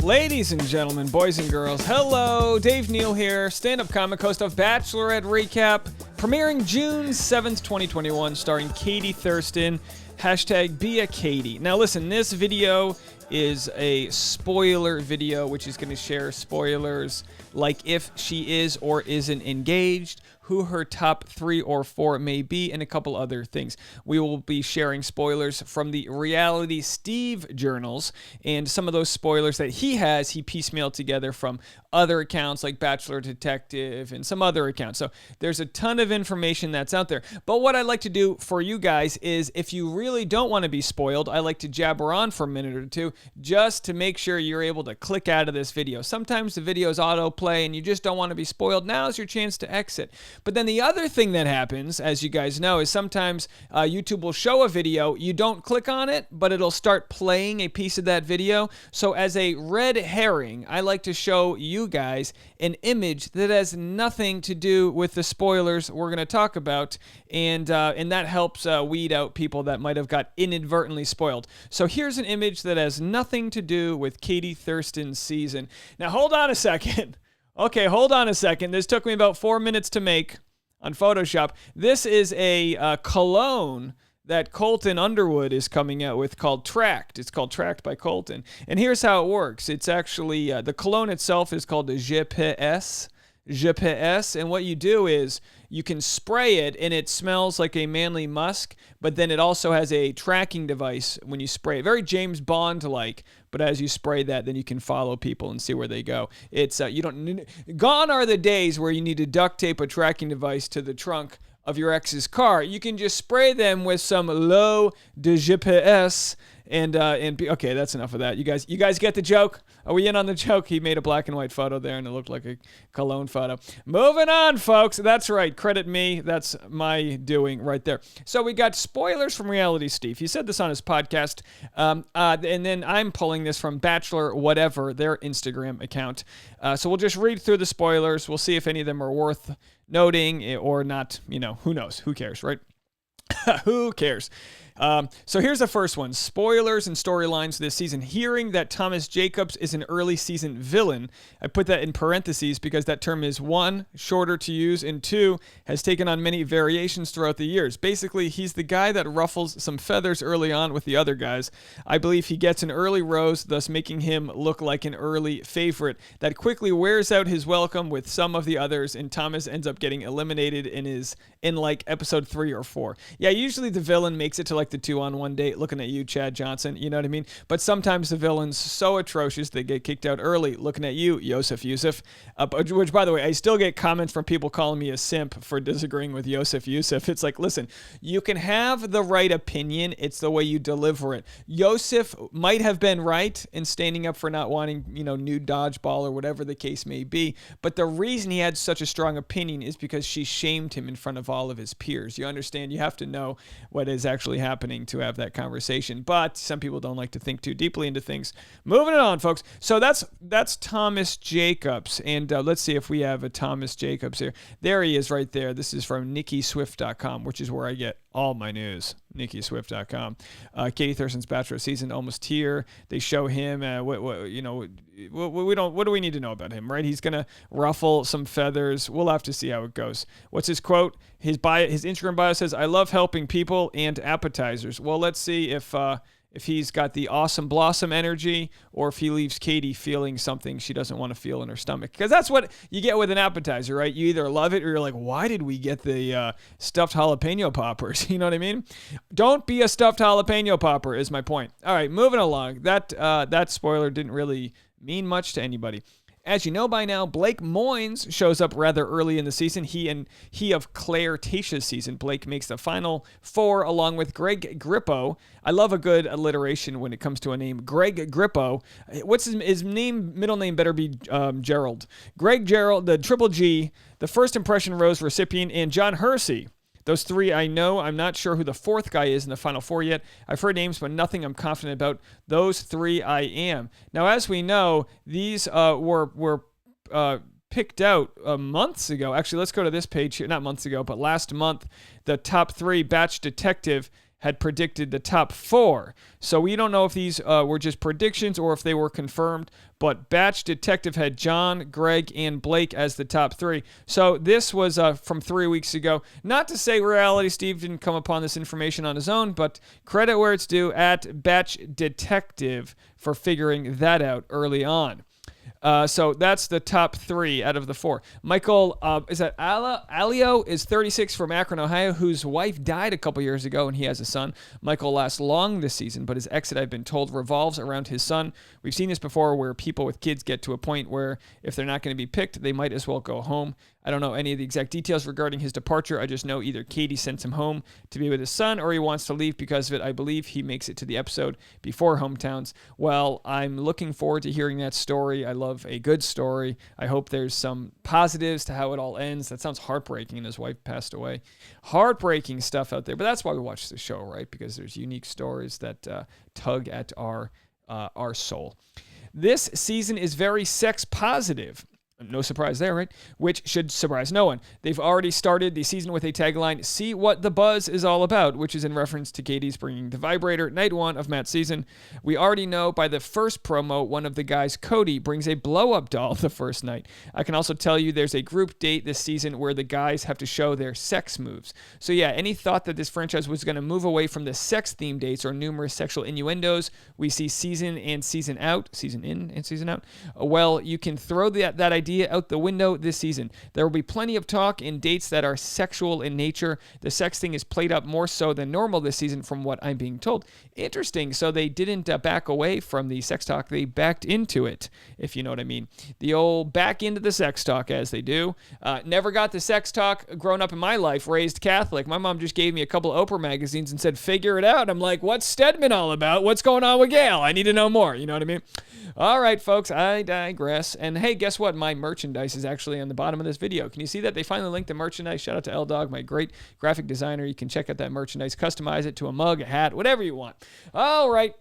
Ladies and gentlemen, boys and girls, hello, Dave Neal here, stand-up comic, host of Bachelorette Recap, premiering June 7th, 2021, starring Katie Thurston, hashtag Be a Katie. Now listen, this video is a spoiler video, which is going to share spoilers like if she is or isn't engaged, who her top 3 or 4 may be, and a couple other things. We will be sharing spoilers from the Reality Steve journals, and some of those spoilers that he piecemealed together from other accounts like Bachelorette Detective and some other accounts. So there's a ton of information that's out there. But what I'd like to do for you guys is, if you really don't want to be spoiled, I like to jabber on for a minute or two just to make sure you're able to click out of this video. Sometimes the videos autoplay and you just don't want to be spoiled. Now's your chance to exit. But then the other thing that happens, as you guys know, is sometimes YouTube will show a video, you don't click on it, but it'll start playing a piece of that video. So as a red herring, I like to show you guys an image that has nothing to do with the spoilers we're going to talk about, and that helps weed out people that might have got inadvertently spoiled. So here's an image that has nothing to do with Katie Thurston's season. Now hold on a second. Okay, hold on a second. This took me about 4 minutes to make on Photoshop. This is a cologne that Colton Underwood is coming out with called Tract. It's called Tract by Colton. And here's how it works. It's actually, the cologne itself is called the GPS. GPS, and what you do is you can spray it and it smells like a manly musk, but then it also has a tracking device when you spray it. Very James Bond-like, but as you spray that, then you can follow people and see where they go. It's gone are the days where you need to duct tape a tracking device to the trunk of your ex's car. You can just spray them with some l'eau de GPS okay, that's enough of that. You guys get the joke? Are we in on the joke? He made a black and white photo there and it looked like a cologne photo. Moving on, folks. That's right. Credit me. That's my doing right there. So we got spoilers from Reality Steve. He said this on his podcast. And then I'm pulling this from Bachelor Whatever, their Instagram account. So we'll just read through the spoilers. We'll see if any of them are worth noting or not. Who knows? Who cares, right? Who cares? So here's the first one. Spoilers and storylines this season. Hearing that Thomas Jacobs is an early season villain. I put that in parentheses because that term is 1, shorter to use, and 2, has taken on many variations throughout the years. Basically, he's the guy that ruffles some feathers early on with the other guys. I believe he gets an early rose, thus making him look like an early favorite that quickly wears out his welcome with some of the others, and Thomas ends up getting eliminated in like episode 3 or 4. Yeah, usually the villain makes it to like the 2-on-1 date, looking at you, Chad Johnson, you know what I mean? But sometimes the villain's so atrocious they get kicked out early, looking at you, Yosef Yusuf, which, by the way, I still get comments from people calling me a simp for disagreeing with Yosef Yusuf. It's like, listen, you can have the right opinion, it's the way you deliver it. Yosef might have been right in standing up for not wanting, nude dodgeball or whatever the case may be, but the reason he had such a strong opinion is because she shamed him in front of all of his peers. You understand? You have to know what is actually happening to have that conversation, but some people don't like to think too deeply into things. Moving it on, folks. So that's Thomas Jacobs, and let's see if we have a Thomas Jacobs here. There he is right there. This is from NikkiSwift.com, which is where I get all my news. NikkiSwift.com. Katie Thurston's Bachelor season almost here. They show him. What do we need to know about him? Right? He's gonna ruffle some feathers. We'll have to see how it goes. What's his quote? His Instagram bio says, "I love helping people and appetizers." Well, let's see if he's got the awesome blossom energy or if he leaves Katie feeling something she doesn't want to feel in her stomach. Because that's what you get with an appetizer, right? You either love it or you're like, why did we get the stuffed jalapeno poppers? You know what I mean? Don't be a stuffed jalapeno popper is my point. All right, moving along. That spoiler didn't really mean much to anybody. As you know by now, Blake Moynes shows up rather early in the season. He of Claire Tasha's season. Blake makes the final 4 along with Greg Grippo. I love a good alliteration when it comes to a name. Greg Grippo. What's his name? Middle name better be Gerald. Greg Gerald, the Triple G, the First Impression Rose recipient, and John Hersey. Those 3 I know. I'm not sure who the 4th guy is in the final 4 yet. I've heard names, but nothing I'm confident about. Those 3 I am. Now, as we know, these were picked out months ago. Actually, let's go to this page here. Not months ago, but last month, the top 3 Bach Detective had predicted the top 4. So we don't know if these were just predictions or if they were confirmed, but Bach Detective had John, Greg, and Blake as the top 3. So this was from 3 weeks ago. Not to say Reality Steve didn't come upon this information on his own, but credit where it's due at Bach Detective for figuring that out early on. So that's the top 3 out of the 4. Michael, is that Alio is 36 from Akron, Ohio, whose wife died a couple years ago, and he has a son. Michael lasts long this season, but his exit, I've been told, revolves around his son. We've seen this before where people with kids get to a point where if they're not going to be picked, they might as well go home. I don't know any of the exact details regarding his departure. I just know either Katie sends him home to be with his son or he wants to leave because of it. I believe he makes it to the episode before Hometowns. Well, I'm looking forward to hearing that story. I love a good story. I hope there's some positives to how it all ends. That sounds heartbreaking, and his wife passed away. Heartbreaking stuff out there, but that's why we watch the show, right? Because there's unique stories that tug at our soul. This season is very sex positive. No surprise there, right? Which should surprise no one. They've already started the season with a tagline, "See what the buzz is all about," which is in reference to Katie's bringing the vibrator night 1 of Matt's season. We already know by the first promo, one of the guys, Cody, brings a blow-up doll the first night. I can also tell you there's a group date this season where the guys have to show their sex moves. So yeah, any thought that this franchise was going to move away from the sex-themed dates or numerous sexual innuendos we see season in and season out, well, you can throw that idea out the window this season. There will be plenty of talk and dates that are sexual in nature. The sex thing is played up more so than normal this season from what I'm being told. Interesting. So they didn't back away from the sex talk. They backed into it, if you know what I mean. The old back into the sex talk, as they do. Never got the sex talk growing up in my life, raised Catholic. My mom just gave me a couple of Oprah magazines and said, figure it out. I'm like, what's Stedman all about? What's going on with Gail? I need to know more. You know what I mean? All right, folks, I digress. And hey, guess what? My merchandise is actually on the bottom of this video. Can you see that? They finally linked the merchandise. Shout out to L-Dog, my great graphic designer. You can check out that merchandise, customize it to a mug, a hat, whatever you want. All right.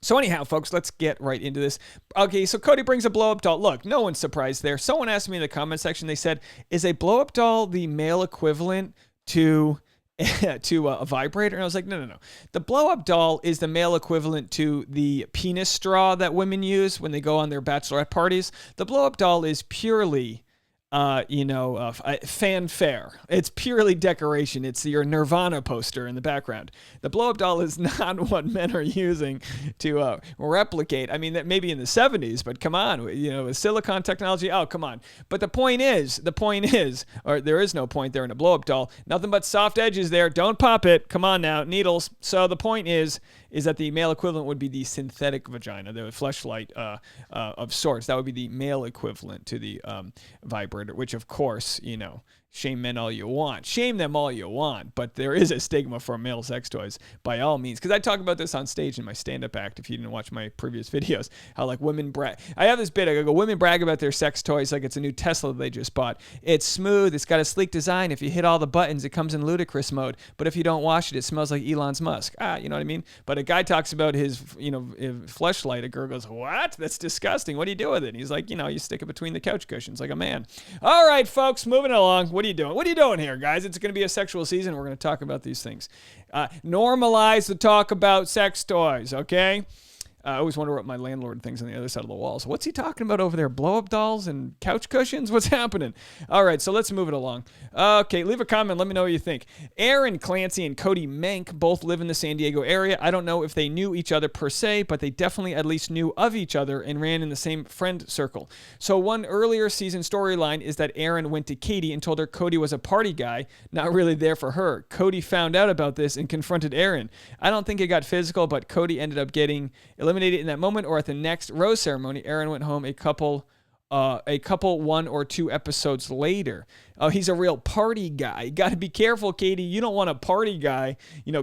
So anyhow, folks, let's get right into this. Okay, so Cody brings a blow-up doll. Look, no one's surprised there. Someone asked me in the comment section, they said, is a blow-up doll the male equivalent to a vibrator? And I was like, no. The blow-up doll is the male equivalent to the penis straw that women use when they go on their bachelorette parties. The blow-up doll is purely fanfare. It's purely decoration. It's your Nirvana poster in the background. The blow-up doll is not what men are using to replicate. I mean, that maybe in the 70s, but come on, with silicone technology, oh, come on. But the point is, or there is no point there in a blow-up doll. Nothing but soft edges there. Don't pop it. Come on now, needles. So the point is that the male equivalent would be the synthetic vagina, the fleshlight of sorts. That would be the male equivalent to the vibrator. Which, of course, shame men all you want. Shame them all you want. But there is a stigma for male sex toys, by all means. Because I talk about this on stage in my stand-up act, if you didn't watch my previous videos. How, like, women brag. I have this bit. I go, women brag about their sex toys like it's a new Tesla they just bought. It's smooth. It's got a sleek design. If you hit all the buttons, it comes in ludicrous mode. But if you don't wash it, it smells like Elon's Musk. You know what I mean? But a guy talks about his, fleshlight. A girl goes, what? That's disgusting. What do you do with it? And he's like, you stick it between the couch cushions like a man. All right, folks, moving along. What are you doing? What are you doing here, guys? It's going to be a sexual season. We're going to talk about these things. Normalize the talk about sex toys, okay? I always wonder what my landlord thinks on the other side of the walls. What's he talking about over there? Blow-up dolls and couch cushions? What's happening? All right, so let's move it along. Okay, leave a comment. Let me know what you think. Aaron Clancy and Cody Menk both live in the San Diego area. I don't know if they knew each other per se, but they definitely at least knew of each other and ran in the same friend circle. So one earlier season storyline is that Aaron went to Katie and told her Cody was a party guy, not really there for her. Cody found out about this and confronted Aaron. I don't think it got physical, but Cody ended up getting eliminated in that moment, or at the next rose ceremony. Aaron went home a couple 1 or 2 episodes later. Oh, he's a real party guy. You got to be careful, Katie. You don't want a party guy,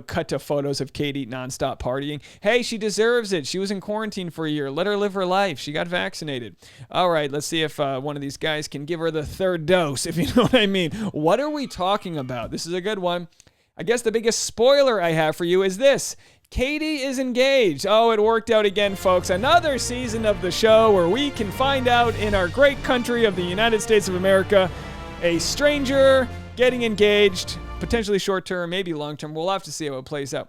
cut to photos of Katie nonstop partying. Hey, she deserves it. She was in quarantine for a year. Let her live her life. She got vaccinated. All right, let's see if one of these guys can give her the 3rd dose, if you know what I mean. What are we talking about? This is a good one. I guess the biggest spoiler I have for you is this. Katie is engaged. Oh, it worked out again, folks. Another season of the show where we can find out in our great country of the United States of America, a stranger getting engaged, potentially short-term, maybe long-term. We'll have to see how it plays out.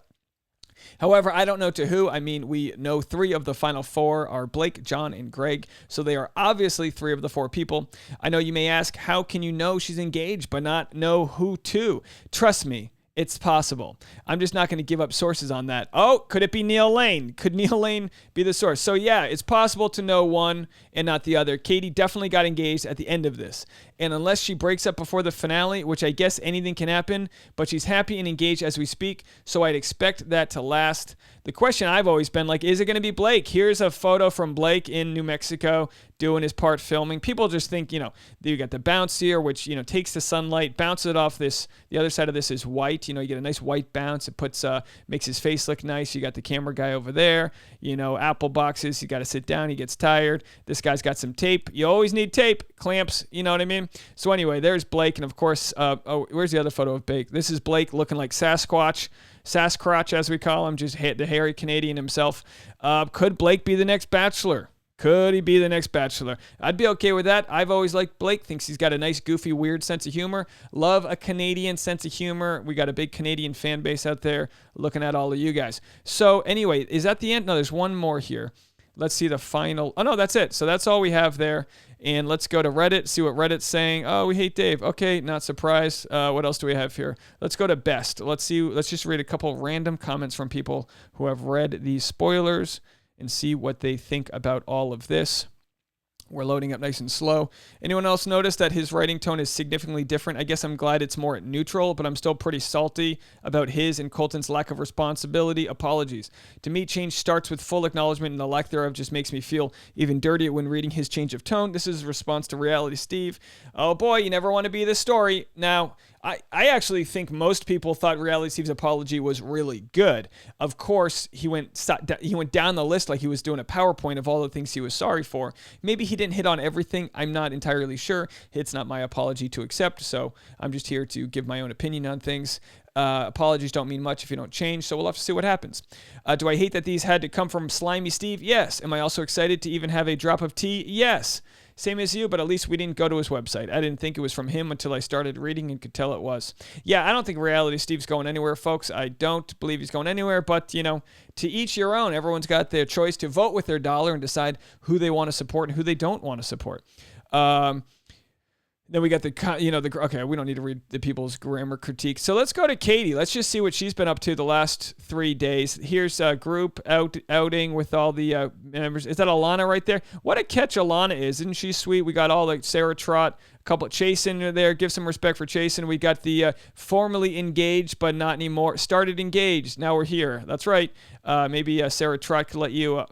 However, I don't know to who. I mean, we know 3 of the final 4 are Blake, John, and Greg, so they are obviously 3 of the 4 people. I know you may ask, how can you know she's engaged but not know who to? Trust me, it's possible. I'm just not going to give up sources on that. Oh, could it be Neal Lane? Could Neal Lane be the source? So yeah, it's possible to know one and not the other. Katie definitely got engaged at the end of this. And unless she breaks up before the finale, which I guess anything can happen, but she's happy and engaged as we speak, so I'd expect that to last. The question I've always been like, is it going to be Blake? Here's a photo from Blake in New Mexico doing his part filming. People just think, you got the bounce here, which, takes the sunlight, bounces it off this. The other side of this is white. You get a nice white bounce. It makes his face look nice. You got the camera guy over there. Apple boxes. You got to sit down. He gets tired. This guy's got some tape. You always need tape, clamps. You know what I mean? So anyway, there's Blake, and of course, where's the other photo of Blake? This is Blake looking like Sasquatch as we call him, just the hairy Canadian himself. Could Blake be the next Bachelor? Could he be the next Bachelor? I'd be okay with that. I've always liked Blake. Thinks he's got a nice, goofy, weird sense of humor. Love a Canadian sense of humor. We got a big Canadian fan base out there looking at all of you guys. So anyway, is that the end? No, there's one more here. Let's see the final. Oh, no, that's it. So that's all we have there. And let's go to Reddit, see what Reddit's saying. Oh, we hate Dave. Okay, not surprised. What else do we have here? Let's go to best. Let's just read a couple random comments from people who have read these spoilers and see what they think about all of this. We're loading up nice and slow. Anyone else notice that his writing tone is significantly different? I guess I'm glad it's more neutral, but I'm still pretty salty about his and Colton's lack of responsibility. Apologies. To me, change starts with full acknowledgement, and the lack thereof just makes me feel even dirtier when reading his change of tone. This is a response to Reality Steve. Oh boy, you never want to be this story. Now, I actually think most people thought Reality Steve's apology was really good. Of course, he went down the list like he was doing a PowerPoint of all the things he was sorry for. Maybe he didn't hit on everything. I'm not entirely sure. It's not my apology to accept, so I'm just here to give my own opinion on things. Apologies don't mean much if you don't change, so we'll have to see what happens. Do I hate that these had to come from Slimy Steve? Yes. Am I also excited to even have a drop of tea? Yes. Same as you, but at least we didn't go to his website. I didn't think it was from him until I started reading and could tell it was. Yeah, I don't think Reality Steve's going anywhere, folks. I don't believe he's going anywhere, but, to each your own. Everyone's got their choice to vote with their dollar and decide who they want to support and who they don't want to support. Then we got okay, we don't need to read the people's grammar critique. So let's go to Katie. Let's just see what she's been up to the last 3 days. Here's a group outing with all the members. Is that Alana right there? What a catch Alana is. Isn't she sweet? We got all like Sarah Trott, a couple of Chasen there. Give some respect for Chasen. We got the formerly engaged, but not anymore. Started engaged. Now we're here. That's right. Maybe Sarah Trott could let you,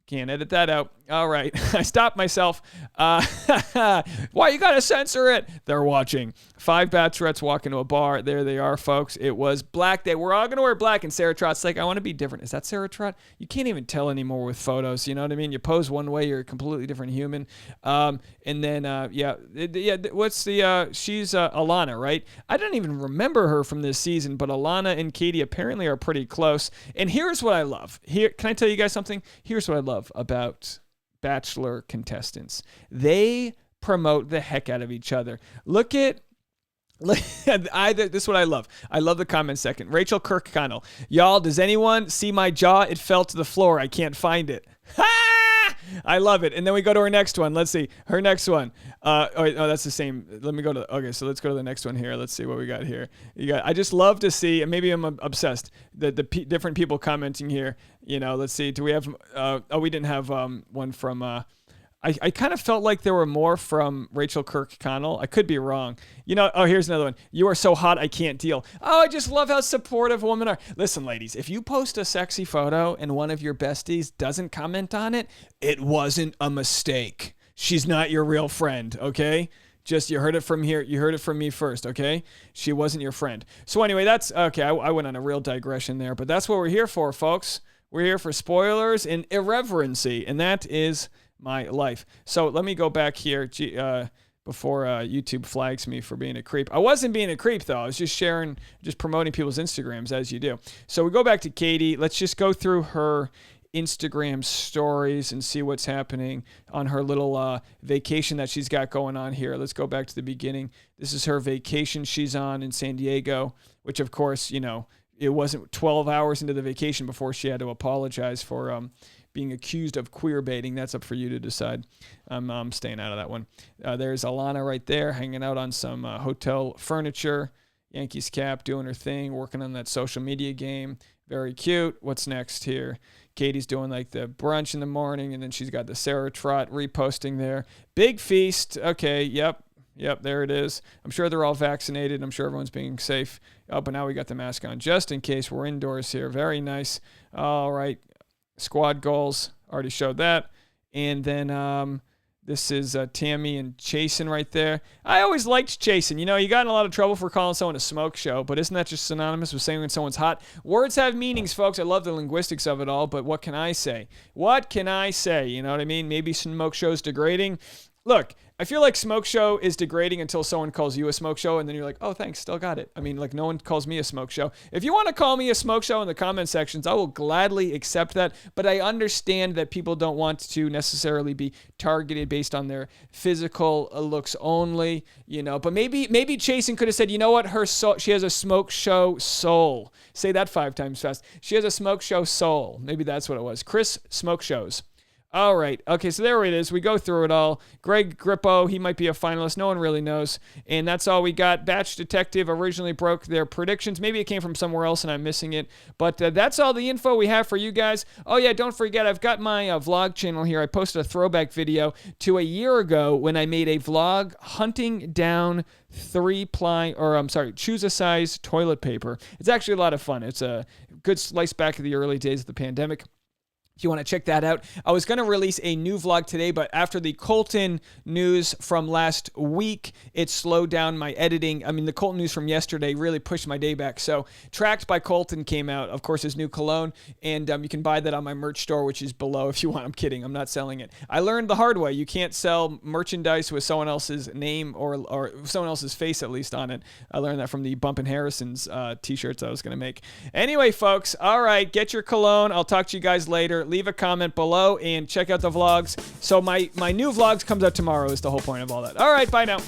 can't edit that out. All right. I stopped myself. Why you got to censor it? They're watching. 5 bachelorettes walk into a bar. There they are, folks. It was black day. We're all going to wear black. And Sarah Trott's like, I want to be different. Is that Sarah Trott? You can't even tell anymore with photos. You know what I mean? You pose one way, you're a completely different human. And then, she's Alana, right? I don't even remember her from this season, but Alana and Katie apparently are pretty close. And here's what I love. Can I tell you guys something? Here's what I love about Bachelor contestants. They promote the heck out of each other. This is what I love. I love the comment section. Rachel Kirkconnell. Y'all, does anyone see my jaw? It fell to the floor. I can't find it. I love it. And then we go to her next one. Let's see. Her next one. That's the same. Let me go to, okay, so let's go to the next one here. Let's see what we got here. I just love to see, and maybe I'm obsessed, the different people commenting here. Let's see. Do we have, we didn't have one from, I kind of felt like there were more from Rachel Kirkconnell. I could be wrong. Here's another one. You are so hot, I can't deal. Oh, I just love how supportive women are. Listen, ladies, if you post a sexy photo and one of your besties doesn't comment on it, it wasn't a mistake. She's not your real friend, okay? Just, you heard it from here. You heard it from me first, okay? She wasn't your friend. So anyway, that's, okay, I went on a real digression there, but that's what we're here for, folks. We're here for spoilers and irreverency, and that is my life. So let me go back here before YouTube flags me for being a creep. I wasn't being a creep, though. I was just promoting people's Instagrams, as you do. So we go back to Katie. Let's just go through her Instagram stories and see what's happening on her little vacation that she's got going on here. Let's go back to the beginning. This is her vacation she's on in San Diego, which, of course, it wasn't 12 hours into the vacation before she had to apologize for being accused of queer baiting. That's up for you to decide. I'm staying out of that one. There's Alana right there hanging out on some hotel furniture. Yankees cap, doing her thing, working on that social media game. Very cute. What's next here? Katie's doing like the brunch in the morning, and then she's got the Sarah Trott reposting there. Big feast. Okay, yep, there it is. I'm sure they're all vaccinated. I'm sure everyone's being safe. Oh, but now we got the mask on just in case. We're indoors here. Very nice. All right. Squad goals. Already showed that. And then this is Tammy and Chasen right there. I always liked Chasen. You know, you got in a lot of trouble for calling someone a smoke show, but isn't that just synonymous with saying when someone's hot? Words have meanings, folks. I love the linguistics of it all, but what can I say? What can I say? You know what I mean? Maybe smoke show's degrading. Look, I feel like smoke show is degrading until someone calls you a smoke show, and then you're like, oh, thanks, still got it. I mean, like, no one calls me a smoke show. If you want to call me a smoke show in the comment sections, I will gladly accept that, but I understand that people don't want to necessarily be targeted based on their physical looks only, you know. But maybe Chasen could have said, you know what, she has a smoke show soul. Say that 5 times fast. She has a smoke show soul. Maybe that's what it was. Chris Smoke Shows. All right. Okay, so there it is. We go through it all. Greg Grippo, he might be a finalist. No one really knows. And that's all we got. Bach Detective originally broke their predictions. Maybe it came from somewhere else and I'm missing it. But that's all the info we have for you guys. Oh, yeah, don't forget, I've got my vlog channel here. I posted a throwback video to a year ago when I made a vlog hunting down choose a size toilet paper. It's actually a lot of fun. It's a good slice back of the early days of the pandemic. If you want to check that out. I was going to release a new vlog today, but after the Colton news from last week, it slowed down my editing. I mean, the Colton news from yesterday really pushed my day back. So Tracked by Colton came out, of course, his new cologne, and you can buy that on my merch store, which is below if you want. I'm kidding. I'm not selling it. I learned the hard way. You can't sell merchandise with someone else's name or someone else's face, at least, on it. I learned that from the Bumpin' Harrison's t-shirts I was going to make. Anyway, folks, all right, get your cologne. I'll talk to you guys later. Leave a comment below and check out the vlogs. So my new vlogs comes out tomorrow is the whole point of all that. All right, bye now.